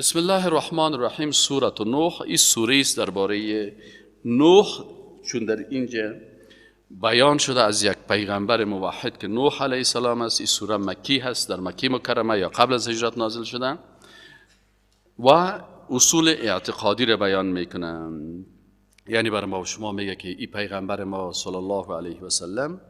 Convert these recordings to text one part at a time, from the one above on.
بسم الله الرحمن الرحیم. سوره نوح. این سوره است درباره نوح، چون در اینجا بیان شده از یک پیغمبر موحد که نوح علیه السلام است. این سوره مکی هست، در مکی مکرمه یا قبل از هجرت نازل شده و اصول اعتقادی را بیان میکنه. یعنی برای ما و شما میگه که این پیغمبر ما صلی الله علیه و سلم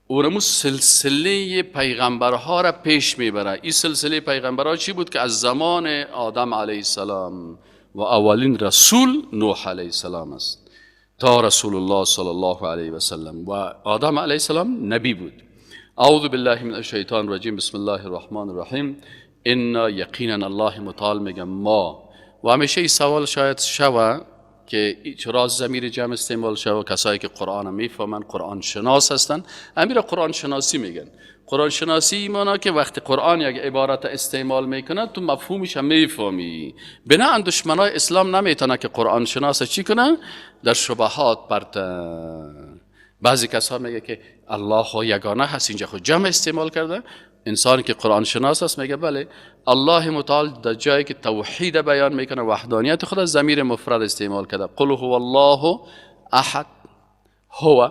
اونمو سلسله پیغمبرها را پیش میبره. این سلسله پیغمبرها چی بود؟ که از زمان آدم علیه السلام و اولین رسول نوح علیه السلام است تا رسول الله صلی الله علیه و سلم، و آدم علیه السلام نبی بود. اعوذ بالله من الشیطان الرجیم. بسم الله الرحمن الرحیم. انا یقینا الله متعال میگه ما، و همیشه این سوال شاید شوه که چرا ضمیر جمع استعمال شوه. کسایی که قرآن میفهمن، قرآن شناس هستن، امیر قرآن شناسی میگن. قرآن شناسی ایمانا که وقتی قرآن یک عبارت استعمال میکنه تو مفهومش هم میفهمی. بنابراین دشمنای اسلام نمیتونه که قرآن شناس چی کنن؟ در شبهات پرتن. بعضی کسا میگه که الله خو یگانه هست، اینجا خود جمع استعمال کرده. انسانی که قرآن شناس است میگه بله الله متعال در جایی که توحید بیان میکنه، وحدانیت خود، ضمیر مفرد استعمال کرده. قل هو الله احد. هو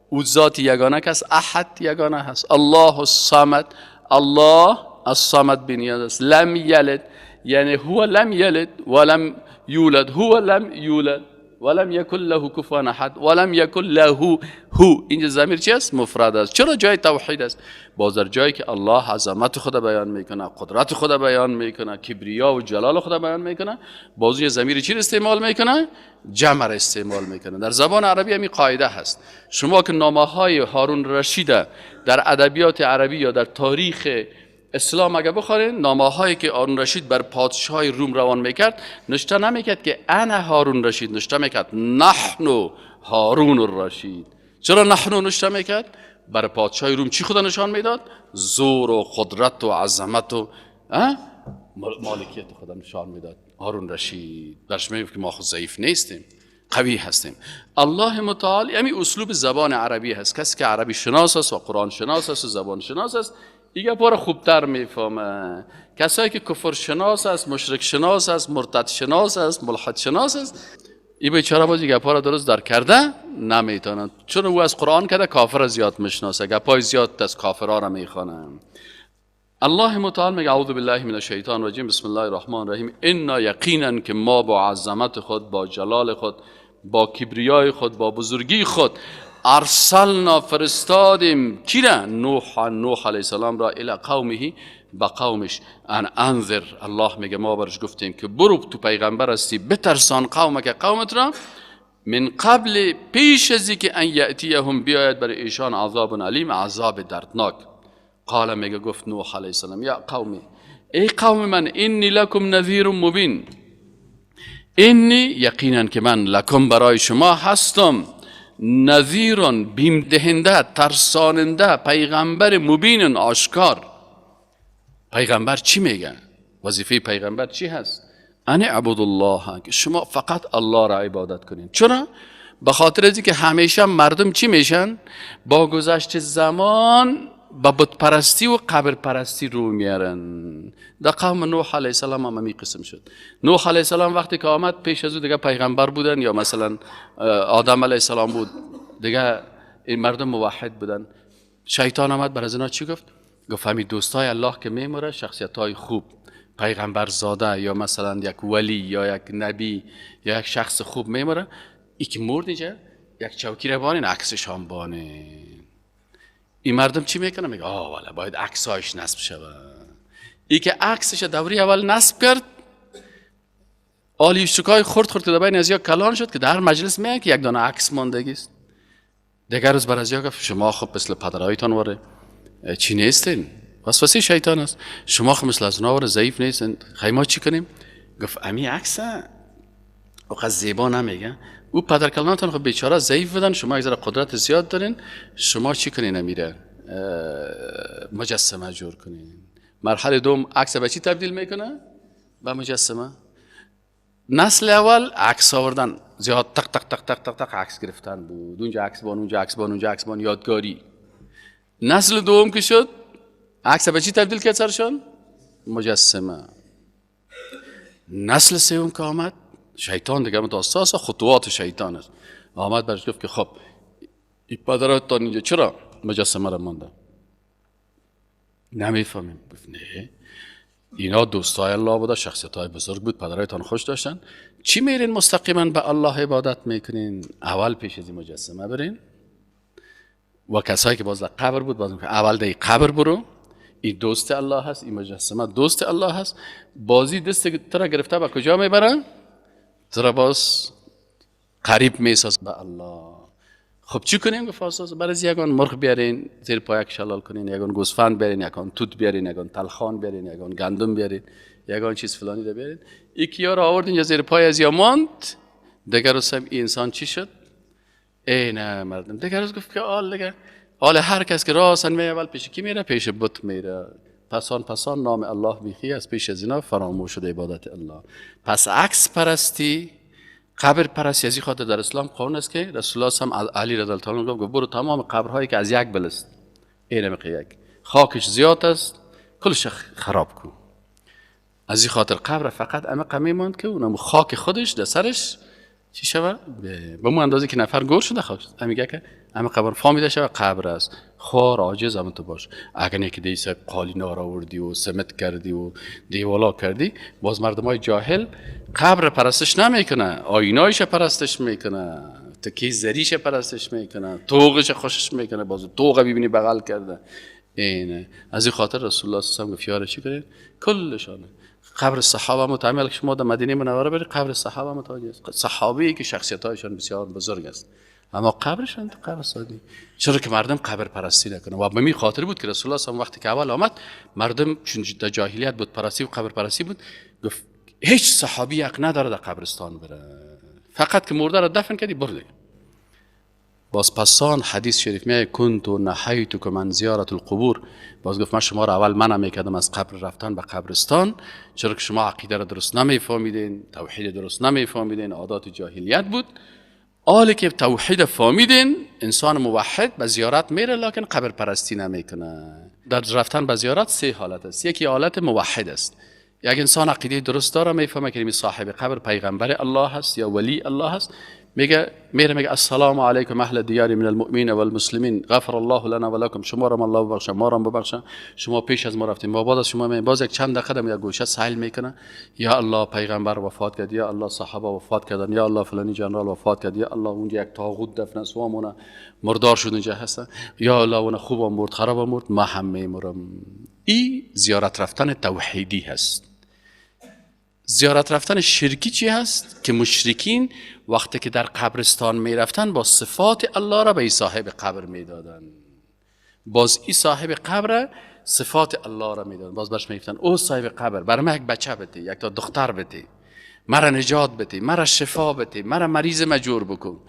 او ذات یگانه است، احد یگانه هست. الله الصمد، الله الصمد بنیاد است. لم یلد یعنی هو لم یلد ولم یولد، هو لم یولد ولم یکن له کفوا احد ولم یکن له هو. اینجا ضمیر چی است؟ مفرد است. چرا؟ جای توحید است. باز در جایی که الله عظمت خود بیان میکنه، قدرت خود بیان میکنه، کبریا و جلال خود بیان میکنه، باز یه ضمیر چی استعمال میکنه؟ جمع را استعمال میکنه. در زبان عربی همین قاعده هست. شما که نامه های هارون رشید در ادبیات عربی یا در تاریخ اسلام اگه بخورین، نامه هایی که هارون رشید بر پادشاه روم روان میکرد نشته نمیکرد که انا هارون رشید، نشته میکرد نحن هارون الرشید. چرا نحن نشته میکرد؟ بر پادشاه روم چی خدا نشان میداد؟ زور و قدرت و عظمت و مالکیت خدا نشان میداد. هارون رشید برش میگه که ما خود ضعیف نیستیم، قوی هستیم. الله متعال یعنی اسلوب زبان عربی هست. کسی که عربی شناس است و قرآن شناس است و زبان شناس است دیگه پاره خوبتر میفهمه. کسایی که کفر شناس است، مشرک شناس است، مرتد شناس است، ملحد شناس است، این بیچاره باز گپا را درست در کرده نمیتونن، چون او از قرآن کرده کافر زیاد میشناسه، گپای زیاد از کافرها را میخوانه. الله متعال میگه اعوذ بالله من الشیطان الرجیم. بسم الله الرحمن الرحیم. انا یقینا که ما با عظمت خود، با جلال خود، با کبریای خود، با بزرگی خود ارسلنا فرستادیم کی را؟ نوح علیه السلام را الی قومه، با قومش. ان انذر، الله میگه ما برش گفتیم که برو تو پیغمبر هستی بترسان قومک، قومت را، من قبل پیش از که ان یاتیهم بیاید برای ایشان عذاب علیم، عذاب دردناک. قال میگه گفت نوح علیه السلام یا قومی، ای قوم من، انی لکم نذیر مبین، انی یقینا که من لکم برای شما هستم، نذیران بیم دهنده، ترساننده، پیغمبر مبین آشکار. پیغمبر چی میگه؟ وظیفه پیغمبر چی هست؟ ان اعبدوا الله، که شما فقط الله را عبادت کنین. چرا؟ به خاطر از که همیشه مردم چی میشن؟ با گذشت زمان با بت پرستی و قبر پرستی رو میارن. در قوم نوح علیه السلام هم می قسم شد. نوح علیه السلام وقتی که آمد، پیش از او دیگه پیغمبر بودن، یا مثلا آدم علیه السلام بود دیگه، این مردم موحد بودن. شیطان آمد بر از اینا چی گفت؟ گفت همین دوستای الله که میموره، شخصیت های خوب، پیغمبر زاده یا مثلا یک ولی یا یک نبی یا یک شخص خوب میموره، ای که مرد اینجا یک چوکی رو بانین، عکسش هم بانین. این مردم چی میکنه؟ میگه والا باید عکسایش نصب شود. ای که عکسش دوری اول نصب کرد، آلی شکای خورد در بین ازیا کلان شد که در مجلس میگه که یک دانه عکس ماندگی است. دیگر روز بر ازیا گفت شما خب مثل پدرایتان واره چی نیستین؟ وسوسه شیطان است. شما خب مثل از اونا واره ضعیف نیستین، خیلی چی کنیم؟ گفت امی عکسه وقت زیبا نمیگه. او پدر کلانتان خب بیچاره ضعیف بودن، شما یک ذره قدرت زیاد دارین، شما چی کنین؟ امیره مجسمه جور کنین. مرحله دوم عکس به چی تبدیل میکنه؟ به مجسمه. نسل اول عکس آوردن زیاد، تق تق تق تق تق تق عکس گرفتن بود، اونجا عکس بان، اونجا عکس بان، اونجا عکس بان، یادگاری. نسل دوم که شد، عکس به چی تبدیل کرد سرشان؟ مجسمه. نسل سوم که آمد، شیطان دیگه متاساس خطوات شیطان است، آمد برش گفت که خب این پدرتان اینجا چرا مجسمه را مانده؟ نمیفهمیم. گفت نه، اینا دوستای الله بوده، شخصیت های بزرگ بود، پدرایتان خوش داشتن. چی میرین مستقیما به الله عبادت میکنین؟ اول پیش از این مجسمه برین. و کسایی که باز در قبر بود باز میگه اول در قبر برو، این دوست الله هست، این مجسمه دوست الله هست. بازی دست ترا گرفته به کجا میبرن؟ ترا باز قریب میساز به الله. خب چی کنیم؟ گفت استاد برای یگان مرغ بیارین زیر پایک شلال کنین، یگان گوسفند بیارین، یگان توت بیارین، یگان تلخان بیارین، یگان گندم بیارین، یگان چیز فلانی رو بیارین. یکی را آوردین یا زیر پای از یا ماند. دیگر روز این انسان چی شد؟ ای نه مردم. دیگر روز گفت که آل هر کس که راستن می اول پیش کی میره؟ پیش بت میره. پسان نام الله بیخی از پیش از اینا فراموش شده عبادت الله. پس عکس پرستی، قبر پرستی از این خاطر در اسلام قانون است که رسول الله هم علی رضی الله عنه گفت برو تمام قبرهایی که از یک بلست اینه میگه یک خاکش زیاد است کلش خراب کو. از این خاطر قبر فقط عمق میموند که اونم خاک خودش در سرش چی شود به مو اندازه که نفر گور شده خاک میگه که اما قبر فهمیده شود قبر است. خوار عاجز هم تو باش. اگر نه که دیسه قالینا را آوردی و سمت کردی و دیوالا کردی، باز مردمای جاهل قبر پرستش نمیکنه، آینایش پرستش میکنه، تکی زریش پرستش میکنه، طوقش خوشش میکنه، باز طوق ببینی بغل کرده. اینه از این خاطر رسول الله صلی الله علیه و آله گفت چی کنین؟ کلشانه قبر صحابه متعامل که شما در مدینه منوره برید، قبر صحابه متوجه است. صحابه‌ای که شخصیت‌هایشان بسیار بزرگ است، اما قبرشان تو قبر سادی. چرا که مردم قبر پرستی نکنه؟ و به می خاطر بود که رسول الله صلی الله علیه و آله وقتی که اول آمد، مردم چون در جاهلیت بود پرستی و قبر پرستی بود، گفت هیچ صحابی حق نداره در قبرستان بره، فقط که مرده را دفن کردی برده. باز پسان حدیث شریف میگه کنت نهیتکم عن زیارت القبور. باز گفت من شما را اول منع میکردم از قبر رفتن به قبرستان، چرا که شما عقیده را درست نمیفهمیدین، توحید درست نمیفهمیدین، عادات جاهلیت بود. حالی که توحید فهمیدین، انسان موحد به زیارت میره لکن قبر پرستی نمیکنه. در رفتن به زیارت سه حالت است. یکی حالت موحد است، یک انسان عقیده درست داره، میفهمه که صاحب قبر پیغمبر الله هست یا ولی الله هست، میگه السلام علیکم اهل دیار من المؤمنین و المسلمین غفر الله لنا و لكم. شما را الله ببخشه، ما را ببخشه، شما پیش از ما رفتیم، ما بعد از شما میایم. باز یک چند دقیقه یک گوشه سائل میکنه، یا الله پیغمبر وفات کرد، یا الله صحابه وفات کردن، یا الله فلانی جنرال وفات کرد، یا الله اونجا یک طاغوت دفن است و امونه مردار شد اونجا هست، یا الله اون خوب مرد خراب مرد، ما هم میمرم. این زیارت رفتن توحیدی هست. زیارت رفتن شرکی چی هست؟ که مشرکین وقتی که در قبرستان می رفتن با صفات الله را به صاحب قبر می دادن. باز این صاحب قبر صفات الله را می دادن. باز برش می گفتن او صاحب قبر برای من یک بچه بده، یک تا دختر بده، مرا نجات بده، مرا شفا بده، مرا مریض مجور بکن،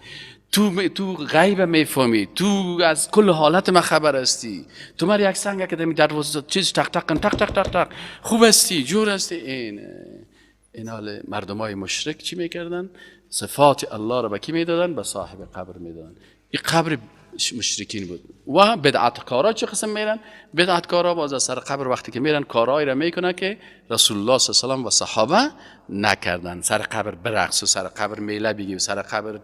تو غیب میفهمی، تو از کل حالت ما خبر هستی، تو مرا یک سنگ که در چیز تق تق تق تق تق تق خوب هستی، جور هستی. این حال مردمای مشرک چی میکردن؟ صفات الله را به کی میدادن؟ به صاحب قبر میدادن. این قبر مشرکین بود. و بدعتکارا چه قسم میرن؟ بدعتکارا باز از سر قبر وقتی که میرن کارهایی را میکنه که رسول الله صلی الله علیه و آله و صحابه نکردن. سر قبر برقص و سر قبر میله بگی و سر قبر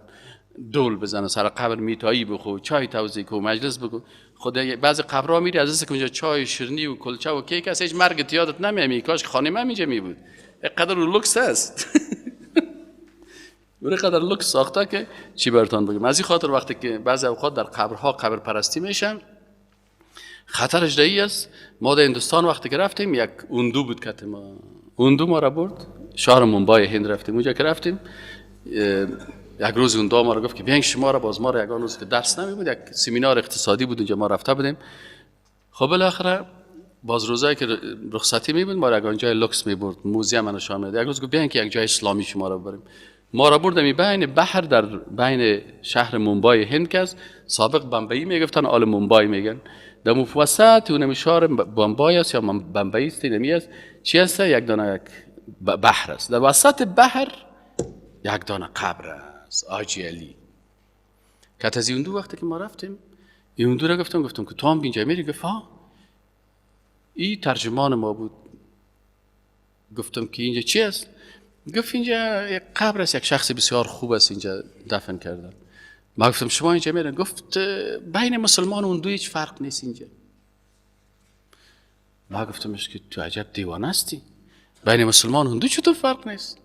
دول بزنه، سر قبر میتایی بخو، چای توزیع کو، مجلس بگو. خود بعضی قبرها میری از اینکه اونجا چای شیرینی و کلچه و کیک هست، هیچ مرگ یادت نمیاد. کاش خانه من اینجا می بود. اینقدر لوکس است. اینقدر لوکس ساخته که چی براتون بگم. از این خاطر وقتی که بعضی اوقات در قبرها قبر پرستی میشن، خطرش رایی است. ما در هندوستان وقتی که رفتیم، یک اوندو بود که ما را برد شهر ممبای هند رفتیم. اونجا که رفتیم یک روز اوندا ما را گفت که بیاین شما را، باز ما را یک روز که درس نمی بود، یک سمینار اقتصادی بود اونجا ما رفته بودیم. خب بالاخره باز روزایی که رخصتی می بود ما را یک جای لوکس می برد، موزیم منو نشون میداد. یک روز گفت بیاین که یک جای اسلامی شما را ببریم. ما را برد می بین بحر در بین شهر ممبای هند که است، سابق بمبئی میگفتن آل ممبای میگن. در مفوسط اون شهر بمبای است یا بمبئی است نمی است چی است؟ یک دانه یک بحر است، در وسط بحر یک دانه قبر است آجی علی. که از اون دو وقتی که ما رفتیم اون دو را گفتم که تو هم اینجا میری؟ گفت ها. این ترجمان ما بود. گفتم که اینجا چی است؟ گفت اینجا یک قبر است، یک شخص بسیار خوب است اینجا دفن کردن. ما گفتم شما اینجا میرین؟ گفت بین مسلمان و هندو هیچ فرق نیست اینجا. ما گفتمش که تو عجب دیوانه هستی، بین مسلمان و هندو چطور فرق نیست؟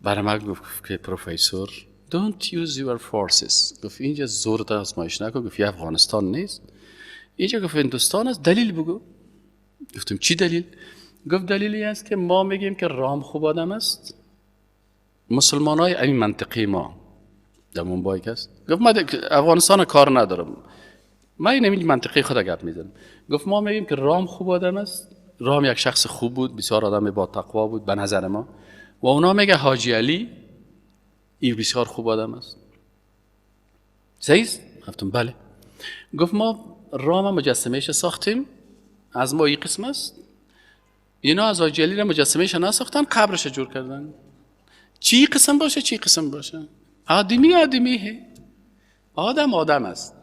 برای ما گفت که پروفسور don't use your forces. گفت اینجا زور آزمایش نکن. گفت افغانستان نیست اینجا، گفت هندوستان است. دلیل بگو. گفتم چی دلیل؟ گفت دلیلی است که ما میگیم که رام خوب آدم است، مسلمان های این منطقه ما در منبای است. گفت من افغانستان کار ندارم، من این منطقه خود گپ میزنم. گفت ما میگیم که رام خوب آدم است، رام یک شخص خوب بود، بسیار آدم با تقوا بود به نظر ما، و اونا میگه حاجی علی این بسیار خوب آدم است. صحیح؟ گفتم بله. گفت ما رام مجسمهش ساختیم، از ما این قسم است، اینا از حاجی علی را مجسمهش نساختن، قبرش جور کردن. چی قسم باشه چی قسم باشه، آدمی آدمیه، آدم آدم است.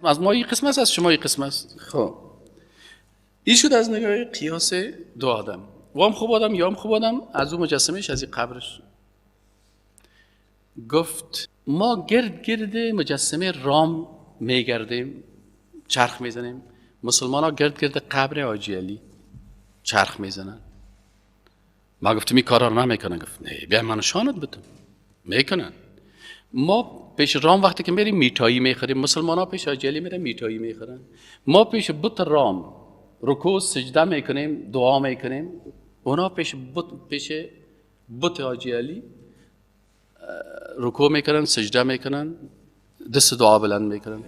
از ما این قسم است، از شما این قسم است. خب این شد از نگاه قیاس دو آدم، وام خوب آدم یا هم خوب آدم، از اون مجسمهش از این قبرش. گفت ما گرد مجسمه رام میگردیم، چرخ میزنیم، مسلمان ها گرد قبر حاجی علی چرخ میزنن. ما گفتم این کارا رو نمیکنن. گفت نه بیا من نشانت بدم میکنن. ما پیش رام وقتی که میریم میتایی میخوریم، مسلمان ها پیش حاجی علی میرن میتایی میخورن. ما پیش بت رام رکوع سجده میکنیم، دعا میکنیم، اونا پیش بت حاجی علی رکوع میکنن، سجده میکنن، دست دعا بلند میکنن.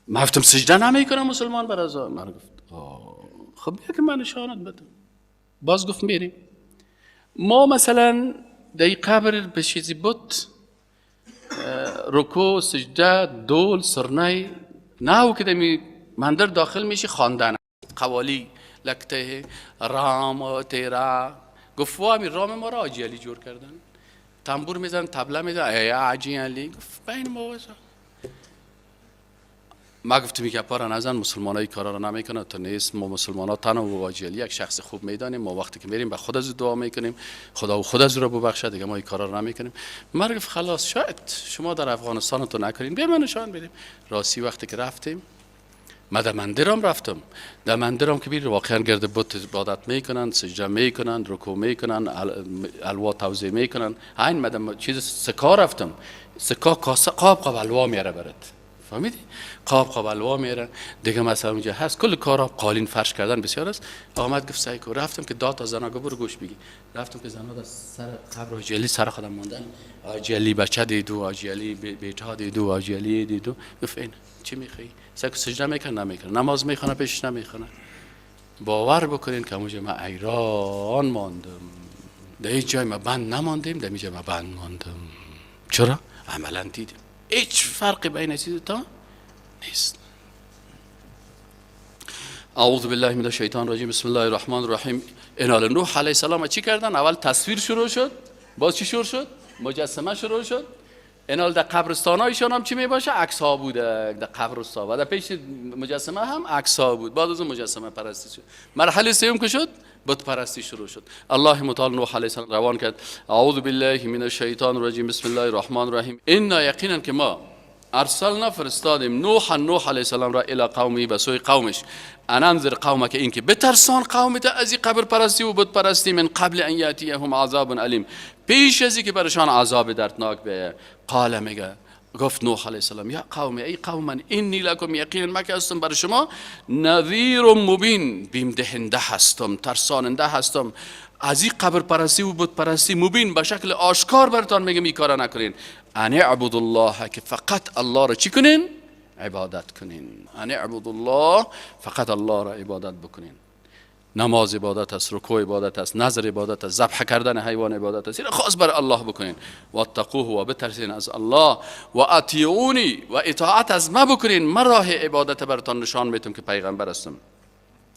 ما گفتم سجده نمیکنن مسلمان بر ازا. من گفت خب بیا که من نشانت بدم. باز گفت میریم. ما مثلا در قبر به چیزی بت رکوع سجده دول سرنای نه که دمی مندر داخل میشی خواندن قوالی لکته رام و تیرا. گفت وامی رام ما را حاجی علی جور کردن، تنبور میزن، طبله میزن، ای حاجی علی. گفت بین ما ما گفتم که پارا نزن، مسلمان های کارا رو نمیکنن تا نیست. ما مسلمان ها تنها و حاجی علی یک شخص خوب میدانیم، ما وقتی که میریم به خود از دعا میکنیم خدا و خود از رو ببخشه، دیگه ما این کارا رو نمیکنیم. ما گفت خلاص شاید شما در افغانستان تو نکنین، بیا من نشان بدیم. راستی وقتی که رفتیم ما در مندرم رفتم، در مندرم که بیر واقعا گرد بت عبادت میکنن، سجده میکنن، رکوع میکنن، الوا توزیع میکنن. این مدام چیز سکا رفتم، سکا کاسه قاب الوا میاره برات، فهمیدی؟ قاب الوا میاره دیگه. مثلا اونجا هست کل کارا قالین فرش کردن بسیار است. آمد گفت سعی کو. رفتم که داد تا زنا برو گوش بگی. رفتم که زنا در سر قبر حاجی علی سر خودم ماندن. حاجی علی بچه دیدو، حاجی علی بیٹا دیدو، حاجی علی دیدو. گفت این چی میخوای؟ سعی کو سجده میکنه نمیکنه، نماز میخونه پیشش نمیخونه. باور بکنین که اونجا ما ایران ماندم، در هیچ جای ما بند نماندیم، در اینجا ما بند ماندم. چرا؟ عملا دیدیم هیچ فرقی بین چیز تا نیست. اعوذ بالله من الشیطان الرجیم. بسم الله الرحمن الرحیم. اینال نوح علیه السلام چی کردن؟ اول تصویر شروع شد، باز چی شروع شد؟ مجسمه شروع شد. اینال در قبرستانایشان هم چی می باشه؟ عکس ها بوده در قبرستان و در پیش مجسمه هم عکس ها بود. بعد از مجسمه پرستی شد. مرحله سوم که شد بت پرستی شروع شد. الله متعال نوح علیه السلام روان کرد. اعوذ بالله من الشیطان الرجیم. بسم الله الرحمن الرحیم. ان یقینا که ما ارسلنا فرستادیم نوح علیه السلام را الی قومی، به سوی قومش، ان انذر قومک، این که بترسان قومت از قبر پرستی و بت پرستی، من قبل ان یاتیهم عذاب علیم، پیش از اینکه برشان عذاب دردناک بیاید. قال میگه گفت نوح علیه السلام یا قوم، ای قوم من، انی لکم، یقینا من که هستم برای شما نذیر مبین، بیم دهنده هستم، ترساننده هستم از این قبر پرستی و بت پرستی، مبین به شکل آشکار براتون میگم این کارا نکنین. ان اعبدوا الله، که فقط الله را چی کنین؟ عبادت کنین. ان اعبدوا الله، فقط الله را عبادت بکنین. نماز عبادت است، رکوع عبادت است، نظر عبادت است، ذبح کردن حیوان عبادت است. این خاص بر الله بکنین. واتقوه، و بترسین از الله، و اطیعونی، و اطاعت از ما بکنین. من راه عبادت براتون نشان میدم که پیغمبر هستم.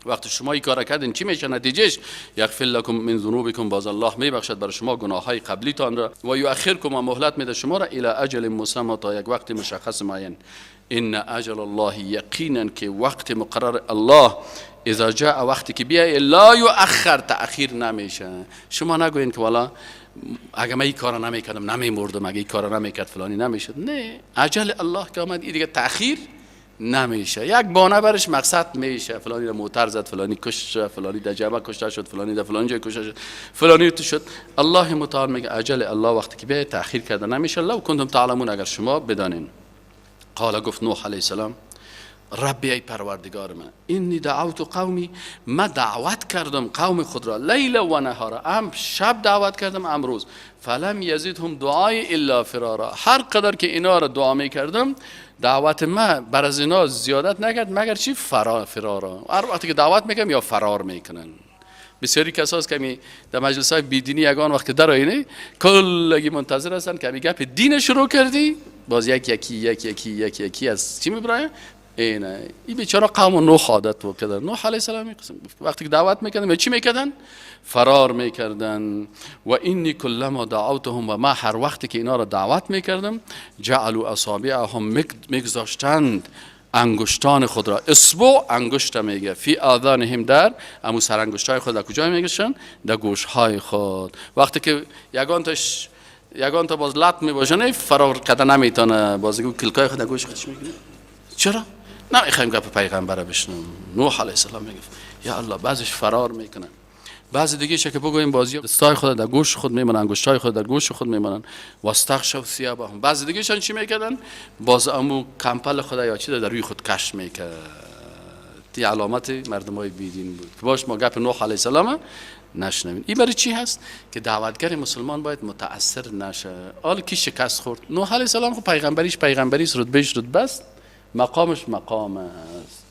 وقتی شما این کار کردین چی میشه نتیجهش؟ یغفر لکم من ذنوبکم، باز الله میبخشد برای شما گناههای قبلیتان را، و یؤخرکم، و مهلت میده شما را الی اجل مسمى، تا یک وقت مشخص معین. ان اجل الله، یقینا که وقت مقرر الله، اذا جاء، وقتی که بیای، لا یؤخر، تأخیر نمیشه. شما نگوین که والا اگه من این کارو نمیکردم نمیمردم، اگه این کارو نمیکرد فلانی نمیشد. نه، اجل الله که آمد دیگه تأخیر نمیشه. یک بانه برش مقصد میشه، فلانی موتر زد، فلانی کشت، فلانی در جبهه کشته شد، فلانی در فلان جای کشته شد، فلانی تو شد. الله متعال میگه اجل الله وقتی که بیای تأخیر کرده نمیشه. لو کنتم تعلمون، اگر شما بدانین. قال، گفت نوح علیه السلام، ربی ای پروردگار من، اینی دعوت قومی، من دعوت کردم قوم خود را، لیل و نهارا، ام شب دعوت کردم ام روز، فلم یزیدهم دعای الا فرارا، هر قدر که اینا را دعا می کردم دعوت من بر از اینا زیادت نکرد مگر چی؟ فرارا. هر وقتی که دعوت میکنم یا فرار میکنن. بسیاری کساست که در مجلس های بیدینی یگان وقت در آینه کلگی منتظر هستن که گپ دین شروع کردی، باز یکی از چی میبرای؟ اینه. این بیچاره قوم نوح عادت و کردن. نوح علیه السلام وقتی که دعوت میکردن چی میکردن؟ فرار میکردن. و اینی کلما دعوتهم، و ما هر وقتی که اینا را دعوت میکردم، جعلوا اصابعهم، میگذاشتند انگشتان خود را، اصبع انگشت میگه، فی آذانهم، در امو سر انگشتای خود در کجا میگشتن؟ در گوشهای خود. وقتی که یگان تا باز لط میباشن فرار کردن نمیتونه، بازیگو کلکای خود در گوش خودش میگیره. چرا؟ نمیخوایم گپ پیغمبر بشنویم. نوح علیه السلام میگه یا الله، بعضیش فرار میکنن، بعضی دیگه که بگویم بازی دستای خود در گوش خود میمونن، انگشتای خود در گوش خود میمونن. واستغشوا ثيابهم، بعضی دیگه شان چی میکردن؟ باز امو کمپل خود یا چی در روی خود کش میکرد. تی علامت مردمای بیدین بود. باش ما گپ نوح علیه السلام نشنوین. این برای چی هست؟ که دعوتگر مسلمان باید متاثر نشه. حالا کی شکست خورد؟ نوح علیه السلام خب پیغمبریش رتبهش رتبه است، مقامش مقام است.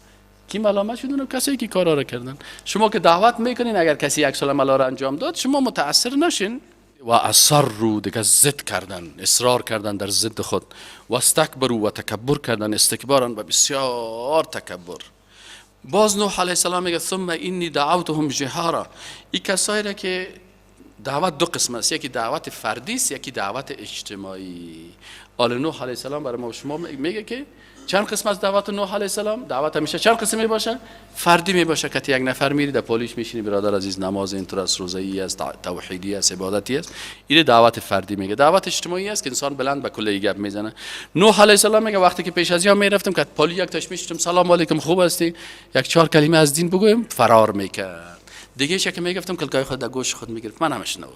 کی ملامت شدن؟ کسی که کارا را کردن. شما که دعوت میکنین اگر کسی یک سال عمل را انجام داد شما متاثر نشین. و اصروا، دیگه ضد کردن، اصرار کردن در ضد خود. و استکبروا، و تکبر کردن، استکبارن و بسیار تکبر. باز نوح علیه السلام میگه ثم اینی دعوتهم جهارا. این کسایی را که دعوت دو قسم است، یکی دعوت فردی است، یکی دعوت اجتماعی. آل نوح علیه السلام برای ما شما میگه که چند قسم از دعوت نوح علیه السلام؟ دعوت همیشه چند قسم می باشه؟ فردی می باشه که یک نفر میری در پولیش میشینی، برادر عزیز نماز اینطور است، روزه‌ای است، توحیدی است، عبادتی است. این دعوت فردی میگه. دعوت اجتماعی است که انسان بلند به کلی گپ میزنه. نوح علیه السلام میگه وقتی که پیش از یا میرفتم که پولی یک تاش میشتم سلام علیکم خوب هستی، یک چهار کلمه از دین بگویم، فرار میکرد. دیگه چه که میگفتم کلکای خود در گوش خود میگرفت، من نمیشنوم.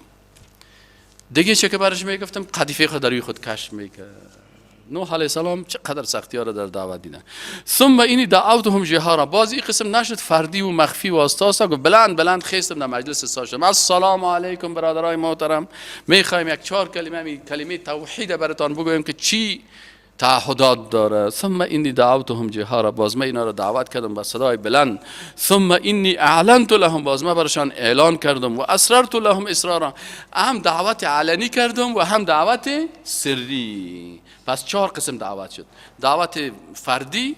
دیگه چه که برش میگفتم قدیفه خود در روی خود کش میکرد. نوح علیه السلام چقدر سختی ها را در دعوت دیدن. ثم اینی دعوتهم جهارا، باز این قسم نشد فردی و مخفی و استاسا، گفت بلند خیستم در مجلس ساشم، السلام علیکم برادرای محترم، میخوایم یک چهار کلمه توحید براتان بگویم که چی تعهدات داره. ثم اینی دعوتهم جهارا، باز من اینا را دعوت کردم با صدای بلند. ثم اینی اعلنت لهم، باز من برشان اعلان کردم. و اسررت لهم اسرارا، هم دعوت علنی کردم و هم دعوت سری. پس چهار قسم دعوت شد: دعوت فردی،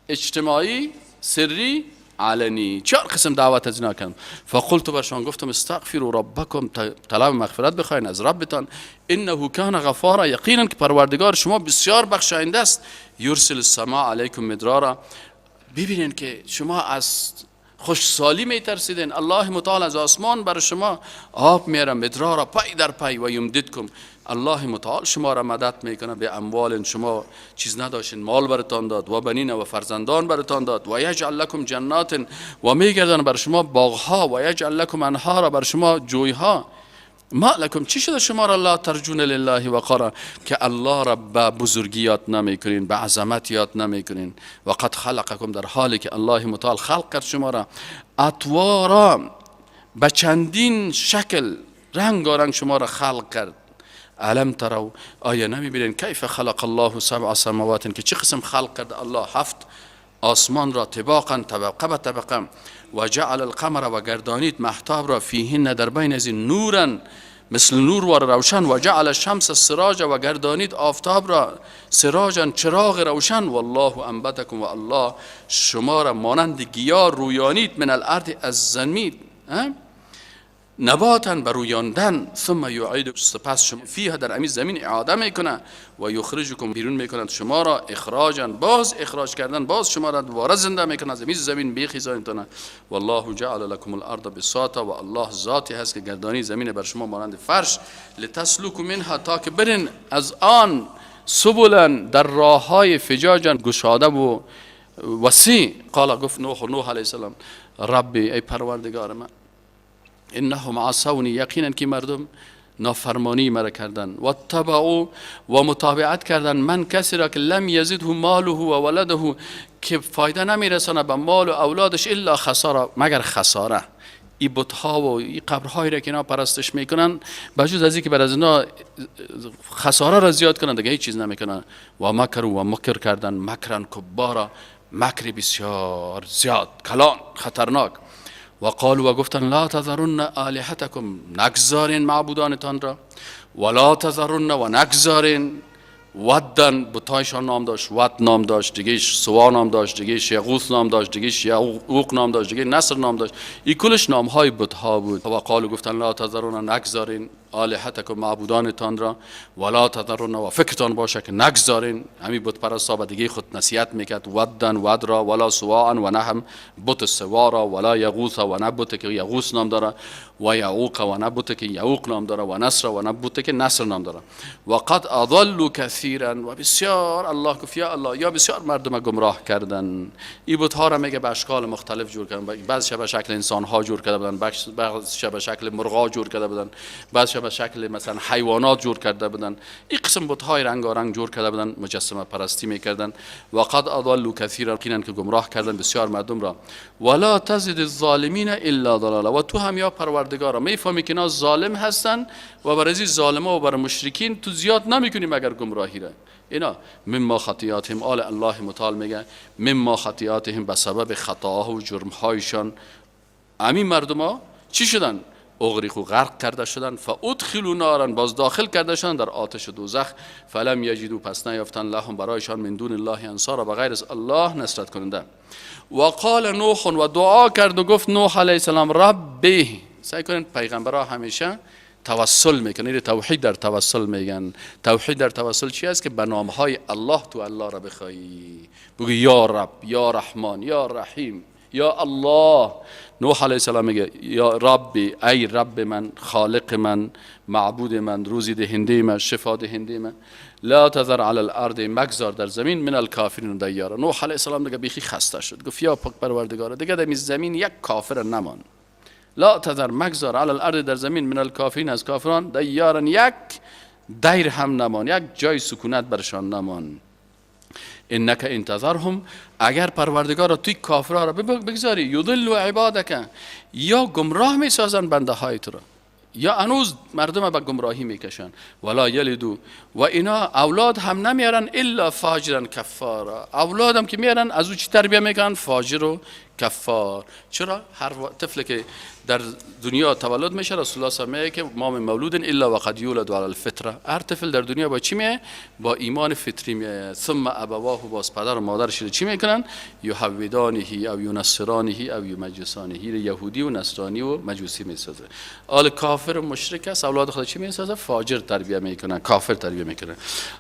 اجتماعی، سری، علنی. چهار قسم دعوت از اینا کردم. فقلت برشان گفتم استغفروا ربکم، طلب مغفرت بخواین از ربتان، انه کان غفارا، یقینا که پروردگار شما بسیار بخشاینده است. یرسل السماء علیکم مدرارا، ببینین که شما از خوشسالی میترسیدین، الله متعال از آسمان بر شما آب میاره مدرارا، پای در پای. و یمددکم، الله متعال شما را مدد میکنه به اموال، شما چیز نداشتین مال براتان داد، و بنین و فرزندان براتان داد. و یجعل لکم جنات، و میگردن بر شما باغها، و یجعل لکم انهارا، بر شما جویها. ما لکم، چی شده شما را لا ترجون لله وقارا، که الله را به بزرگی یاد نمیکنین، به عظمت یاد نمیکنین. و قد خلقکم، در حالی که الله متعال خلق کرد شما را اطوارا، به چندین شکل رنگارنگ شما را خلق کرد. علم ترو، آیا نمیبینین کیف خلق الله سبع سماوات، که چه قسم خلق کرد الله هفت آسمان را طباقا، طبقه به طبقه. و جعل القمر، و گردانید مهتاب را، فیهن در بین از این نورا، مثل نور و روشن. و جعل الشمس سراجا و گردانید آفتاب را سراجا چراغ روشن. والله انبتکم و الله شما را مانند گیاه رویانید من الارض از زمین نباتا برویاندن. ثم یعید سپس شما فیها در امی زمین اعاده میکنه و یخرجکم بیرون میکنند شما را اخراجا باز اخراج کردن باز شما را دوباره زنده میکنه از زمین بیخیزانتونه. والله جعل لكم الارض بساطا و الله ذاتی هست که گردانی زمین بر شما مانند فرش لتسلکوا منها تا که برین از آن سبلا در راه های فجاجا گشاده و وسیع. قال گفت نوح علیه السلام ربی ای پروردگار من انهم عصونی یقینا که مردم نافرمانی مرا کردن و تبعوا و متابعت کردن من کسی را که لم یزده ماله و ولده که فایده نمیرسانه به مال و اولادش الا خساره مگر خساره. این بت‌ها و این قبرهایی را که اینا پرستش میکنن بجز از اینکه بعد از اینا خساره را زیاد کنن دیگه هیچ چیز نمیکنن. و مکر و مکر کردن مکرن کبارا مکر بسیار زیاد کلان خطرناک. و قالوا و گفتن لا تذرن آلهتکم نگذارین معبودانتان را ولا تذرن و نگذارین ودن بتایشان نام داشت ود نام داشت دیگهش سوا نام داشت دیگهش یغوث نام داشت دیگهش یعوق نام داشت دیگه نصر نام داشت. این کلش نام های بتها بود. و قالوا گفتن لا تذرن نگذارین آلهتکم معبودانتان را ولا تذرن و فکرتان باشه که نگذارین همین بت پرستا به دیگه خود نصیحت میکرد ودن ود را ولا سواعا و نه هم بت سوا را ولا یغوث و نه بت که یغوث نام داره و یعوق و نه بت که یعوق نام داره و نصر و نه بت که نصر نام داره. و قد اضلوا کثیرا و بسیار الله گفت یا الله یا بسیار مردم گمراه کردن. این بت ها را میگه به اشکال مختلف جور کردن. بعضی به شکل انسان ها جور کرده بودن بعضی به شکل مرغا جور کرده بودن بعضی به شکل مثلا حیوانات جور کرده بودن. این قسم بت‌های رنگارنگ جور کرده بودن مجسمه پرستی میکردن. و قد اضلوا کثیرا کینن که گمراه کردن بسیار مردم را. ولا تزد الظالمین الا ضلالا و تو هم یا پروردگارا میفهمی که اینا ظالم هستن و برای این ظالما و برای مشرکین تو زیاد نمیکنی مگر گمراهی را. اینا مما خطیاتهم آل الله متعال میگه مما خطیاتهم به سبب خطاها و جرمهایشان همین مردما چی شدن؟ اغرقوا غرق کرده شدن. فادخلوا نارا باز داخل کرده شدن در آتش دوزخ. فلم یجدوا پس نیافتن لهم برایشان من دون الله انصارا بغیر از الله نصرت کننده. و قال نوح و دعا کرد و گفت نوح علیه السلام ربی. سعی کنین پیغمبرها همیشه توسل میکنن. توحید در توسل میگن. توحید در توسل چی است که به نام های الله تو الله را بخوایی بگو یا رب یا رحمان یا رحیم یا الله. نوح علیه السلام میگه یا ربی ای رب من خالق من معبود من روزی دهنده من شفا دهنده من لا تذر علی الارض مگذار در زمین من الکافرین دیارا. نوح علیه السلام دیگه بیخی خسته شد گفت یا پروردگار دیگه در زمین یک کافر نمان. لا تذر مگذار علی الارض در زمین من الکافرین از کافران دیارا یک دیر هم نمان یک جای سکونت برشان نمان. انک انتظرهم اگر پروردگار توی کافرها را بگذاری یضلوا عبادک یا گمراه میسازن بنده های تو را یا هنوز مردم به گمراهی میکشن. ولا یلدو و اینا اولاد هم نمیارن الا فاجرا کفارا. اولاد هم که میارن از او چی تربیه میکنن؟ فاجر و کفار. چرا؟ هر طفل که در دنیا تولد میشه رسول الله صلی الله علیه و آله میگه که ما من مولود الا وقد یولد علی الفطره. هر طفل در دنیا با چی میه؟ با ایمان فطری میه. ثم ابواه باز پدر و مادرش چی میکنن؟ یهودانه او ینصرانه او یمجسانه. یهودی و نصرانی و مجوسی میسازه. آل کافر و مشرک است اولاد خود چی میسازه؟ فاجر تربیه میکنن کافر تربیه میکنن.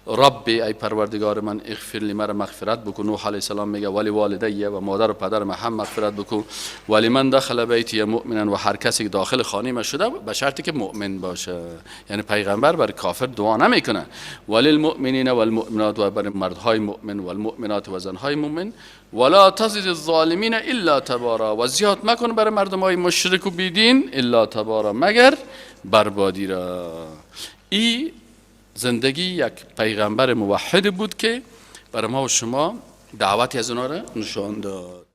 ربی ای پروردگار من اغفر لی مرا مغفرت بکن. نوح علیه السلام میگه ولی والدی و مادر و پدر هم مغفرت بکن. ولی من دخل بیتی مؤمنا و هر کسی که داخل خانه ما شده به شرطی که مؤمن باشه. یعنی پیغمبر برای کافر دعا نمیکنه. ولی المؤمنین و المؤمنات و برای مردهای مؤمن و المؤمنات و زنهای مؤمن. ولا تزد الظالمین الا تبارا و زیاد مکن برای مردمای مشرک و بیدین الا تبارا مگر بربادی را. این زندگی یک پیغمبر موحد بود که برای ما و شما دعوتی از اونا را نشان داد.